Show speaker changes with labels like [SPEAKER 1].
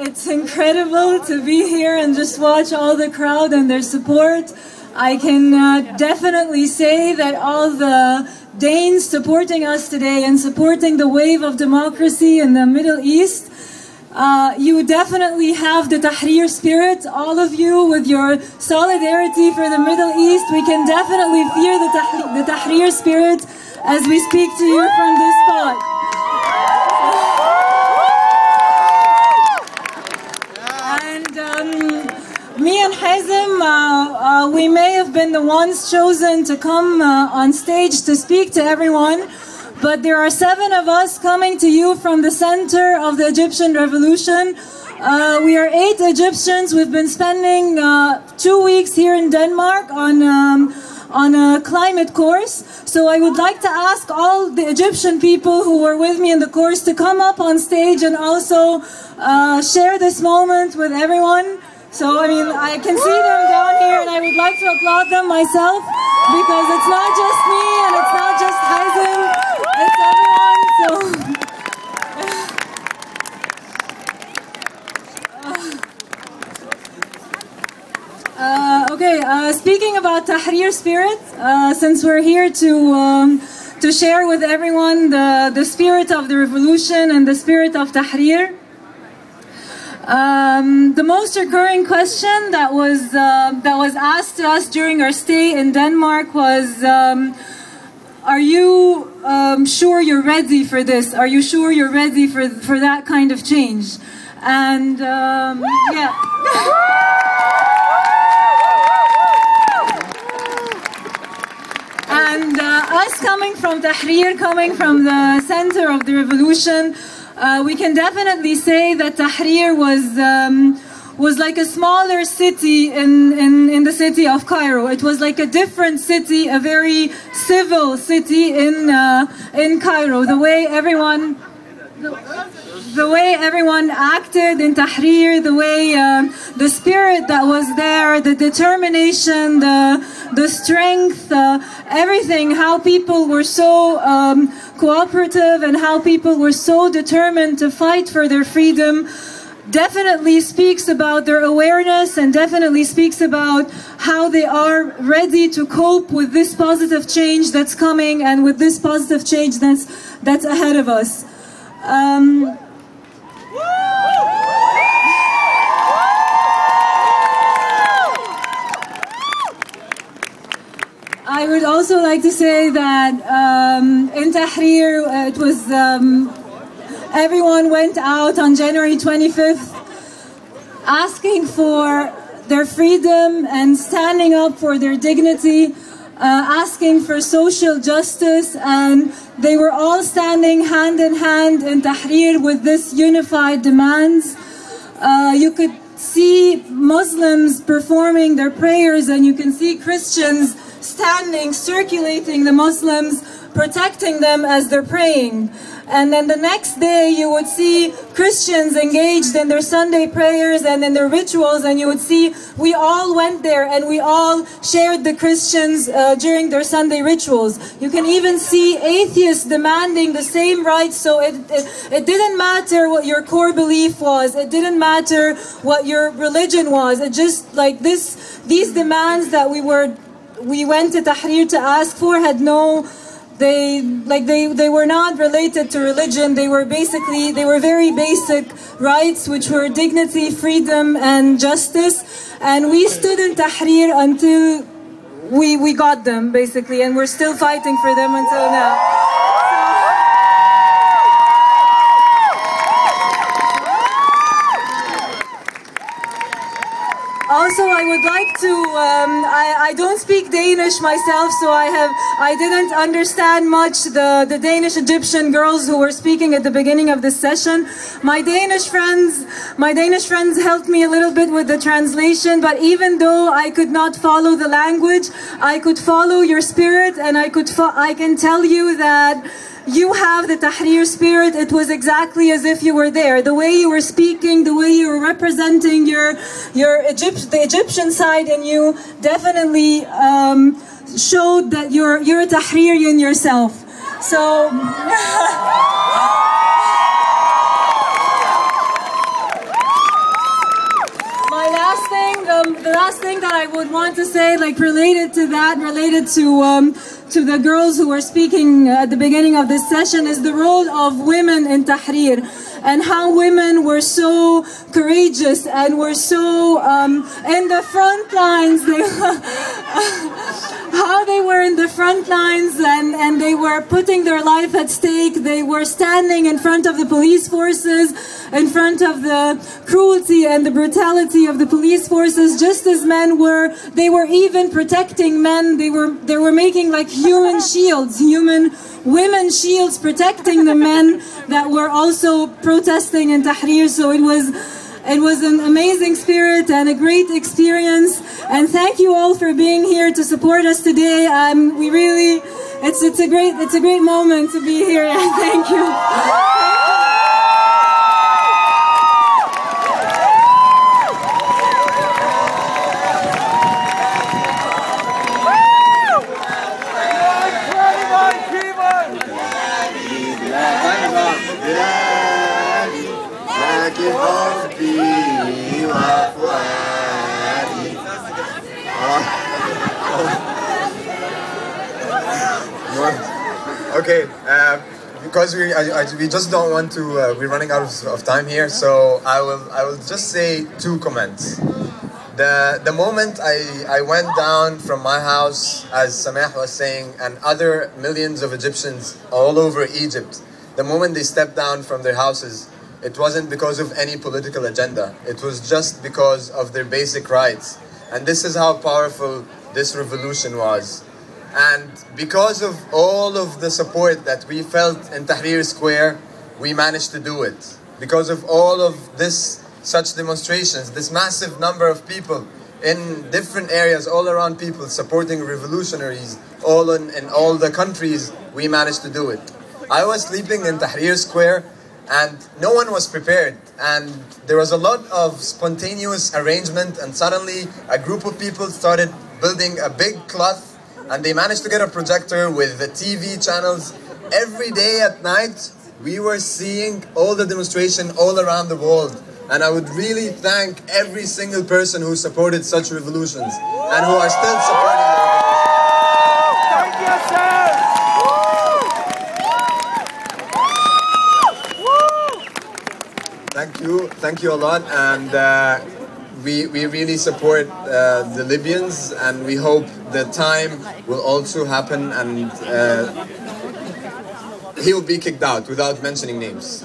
[SPEAKER 1] It's incredible to be here and just watch all the crowd and their support. I can definitely say that all the Danes supporting us today and supporting the wave of democracy in the Middle East, you definitely have the Tahrir spirit, all of you, with your solidarity for the Middle East. We can definitely feel the Tahrir spirit as we speak to you from this spot. Me and Hazem, we may have been the ones chosen to come on stage to speak to everyone, but there are 7 of us coming to you from the center of the Egyptian revolution. We are 8 Egyptians. We've been spending 2 weeks here in Denmark on a climate course. So I would like to ask all the Egyptian people who were with me in the course to come up on stage and also share this moment with everyone. So, I mean, I can see them down here and I would like to applaud them myself, because it's not just me and it's not just Hazem, it's everyone, so... Okay, speaking about Tahrir spirit, since we're here to share with everyone the spirit of the revolution and the spirit of Tahrir, the most recurring question that was asked to us during our stay in Denmark was, are you sure you're ready for this? Are you sure you're ready for that kind of change? And yeah. And us coming from Tahrir, coming from the center of the revolution, we can definitely say that Tahrir was like a smaller city in the city of Cairo. It was like a different city, a very civil city in Cairo. The way everyone acted in Tahrir, the way the spirit that was there, the determination, the strength, everything, how people were so cooperative and how people were so determined to fight for their freedom, definitely speaks about their awareness and definitely speaks about how they are ready to cope with this positive change that's coming and with this positive change that's ahead of us. I would also like to say that in Tahrir, it was everyone went out on January 25th asking for their freedom and standing up for their dignity, asking for social justice, and they were all standing hand in hand in Tahrir with this unified demands. You could see Muslims performing their prayers, and you can see Christians standing, circulating the Muslims, protecting them as they're praying. And then the next day you would see Christians engaged in their Sunday prayers and in their rituals, and you would see we all went there and we all shared the Christians during their Sunday rituals. You can even see atheists demanding the same rights, so it didn't matter what your core belief was, it didn't matter what your religion was, it just like these demands that we went to Tahrir to ask for had no, they were not related to religion. They were very basic rights, which were dignity, freedom, and justice. And we stood in Tahrir until we got them, basically, and we're still fighting for them until now. Also, I would like to, I don't speak Danish myself, so I didn't understand much the Danish-Egyptian girls who were speaking at the beginning of this session. My Danish friends helped me a little bit with the translation, but even though I could not follow the language, I could follow your spirit, and I can tell you that you have the Tahrir spirit. It was exactly as if you were there. The way you were speaking, the way you were representing the Egyptian side in you definitely showed that you're a Tahririan yourself. So I would want to say, like related to that, related to the girls who were speaking at the beginning of this session, is the role of women in Tahrir, and how women were so courageous and were so in the front lines. How they were in the front lines, and they were putting their life at stake. They were standing in front of the police forces, in front of the cruelty and the brutality of the police forces, just as men were. They were even protecting men. They were making like human shields, human women shields, protecting the men that were also protesting in Tahrir. So it was an amazing spirit and a great experience. And thank you all for being here to support us today. We really, it's a great moment to be here. Thank you.
[SPEAKER 2] Okay, because we just don't want to. We're running out of time here, so I will just say two comments. The moment I went down from my house, as Samah was saying, and other millions of Egyptians all over Egypt, the moment they stepped down from their houses, it wasn't because of any political agenda. It was just because of their basic rights. And this is how powerful this revolution was. And because of all of the support that we felt in Tahrir Square, we managed to do it. Because of all of such demonstrations, this massive number of people in different areas all around, people supporting revolutionaries in all the countries, we managed to do it. I was sleeping in Tahrir Square and no one was prepared, and there was a lot of spontaneous arrangement, and suddenly a group of people started building a big cloth, and they managed to get a projector with the TV channels. Every day at night we were seeing all the demonstration all around the world, and I would really thank every single person who supported such revolutions and who are still supporting the revolution.
[SPEAKER 3] Thank you, sir.
[SPEAKER 2] Thank you a lot, and we really support the Libyans, and we hope the time will also happen, and he will be kicked out without mentioning names.